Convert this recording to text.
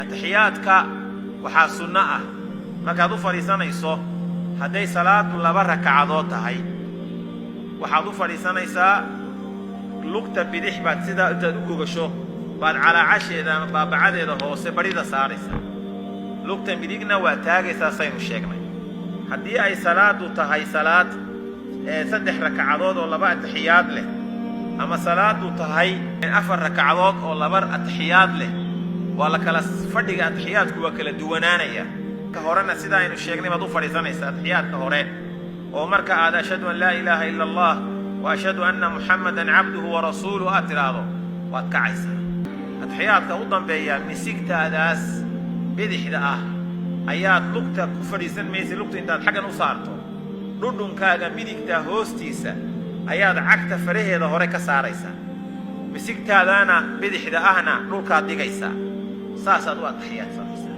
تحياتك waxaa sunno ah markaad u fariisanayso haday salaadu laba rakacadood tahay waxaad u fariisanaysaa lugta bidix baad sida intaad u gogasho baad calaacasheeda ama baabacadeeda hoose barida saaraysaa lugta midigna waa taagaysaa saynu sheegnay haddii ay salaadu tahay salaad saddex rakacadood oo laba taxiyaad leh ama salaadu tahay afar rakacadood oo laba taxiyaad leh ولا كلا فردق التحيات كوا كلا دوانانيا كهورنا سيدا إنه الشيخ نبض فريسانيس التحيات كهورين ومرك هذا أشهد أن لا إله إلا الله وأشهد أن محمدا عبده ورسوله أتراضه واتكعيسا التحيات كأوضا بيا مسكت هذاس بدح ذا آيات لقطة كفريسان ميسي لقطة انت حاجة نصارته ردن كاغا ميدكتا هوستيسا آيات عكتا فريه ذا هوريكا ساريسا مسكت هذانا بدح ذا أهنا نوكا ديغيسا ساسا دوا التحيات صلى